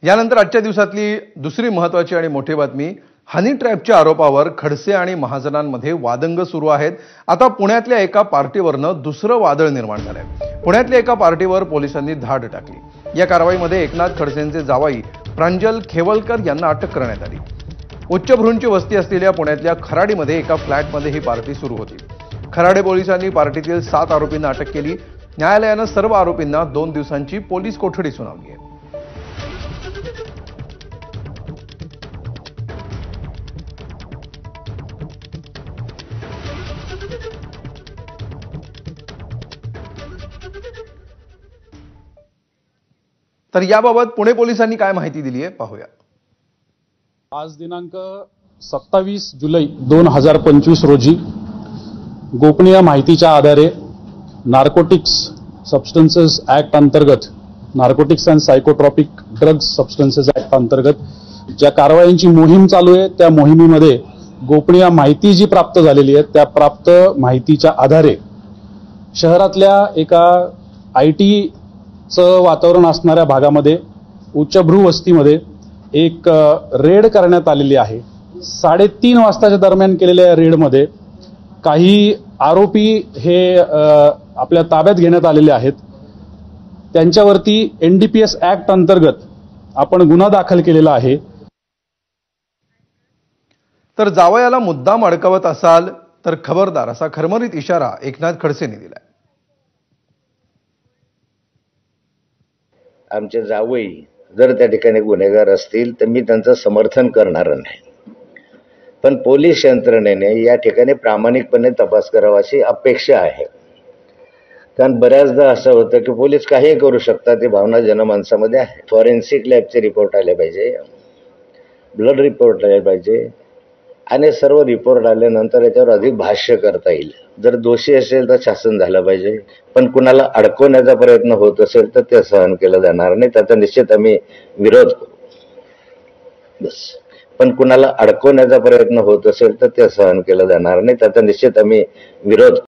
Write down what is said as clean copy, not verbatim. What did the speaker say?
यानंतर आजच्या दिवसातली दुसरी महत्त्वाची आणि मोठी बातमी, हनी ट्रॅपच्या आरोपावर खडसे आणि महाजनांमध्ये वादंग सुरू आहेत। आता पुण्यातल्या एका पार्टीवरनं दुसरं वादळ निर्माण झालंय। पुण्यातल्या एका पार्टीवर पोलिसांनी धाड टाकली। या कारवाईमध्ये एकनाथ खडसेंचे जावाई प्रांजल खेवलकर यांना अटक करण्यात आली। उच्चभ्रूंची वस्ती असलेल्या पुण्यातल्या खराडीमध्ये एका फ्लॅटमध्ये ही पार्टी सुरू होती। खराडे पोलिसांनी पार्टीतील 7 आरोपींना अटक केली। न्यायालयानं सर्व आरोपींना 2 दिवसांची पोलीस कोठडी सुनावली आहे। तर याबाबत पुणे पोलिसांनी काय माहिती दिली आहे पाहूया। आज दिनांक 27 जुलै 2025 रोजी गोपनीय माहितीच्या आधारे नार्कोटिक्स सबस्टन्सेस ऍक्ट अंतर्गत, narcotics and psychotropic drugs substances act अंतर्गत ज्या कारवायांची मोहीम चालू आहे, त्या मोहिमेमध्ये गोपनीय माहिती जी प्राप्त झालेली आहे, त्या प्राप्त माहितीच्या आधारे शहरातल्या एका आयटीचं वातावरण असणाऱ्या भागामध्ये, उच्चभ्रू वस्तीमध्ये एक रेड करण्यात आलेली आहे। 3:30 वाजताच्या दरम्यान केलेल्या या रेडमध्ये काही आरोपी हे आपल्या ताब्यात घेण्यात आलेले आहेत। त्यांच्यावरती एनडीपीएस ऍक्ट अंतर्गत आपण गुन्हा दाखल केलेला आहे। तर जावयाला मुद्दाम अडकवत असाल तर खबरदार, असा खरमरीत इशारा एकनाथ खडसेंनी दिलाय। आमचे जावई जर त्या ठिकाणी गुन्हेगार असतील तर मी त्यांचं समर्थन करणार नाही, पण पोलीस यंत्रणेने या ठिकाणी प्रामाणिकपणे तपास करावा अशी अपेक्षा आहे। कारण बऱ्याचदा असं होतं की पोलीस काही करू शकतात, ती भावना जनमानसामध्ये आहे। फॉरेन्सिक लॅबचे रिपोर्ट आले पाहिजे, ब्लड रिपोर्ट आले पाहिजे आणि सर्व रिपोर्ट आल्यानंतर याच्यावर अधिक भाष्य करता येईल। जर दोषी असेल तर शासन झालं पाहिजे, पण कुणाला अडकवण्याचा प्रयत्न होत असेल तर ते सहन केलं जाणार नाही, त्याचा निश्चित आम्ही विरोध करू। बस, पण कुणाला अडकवण्याचा प्रयत्न होत असेल तर ते सहन केलं जाणार नाही, त्याचा निश्चित आम्ही विरोध करू।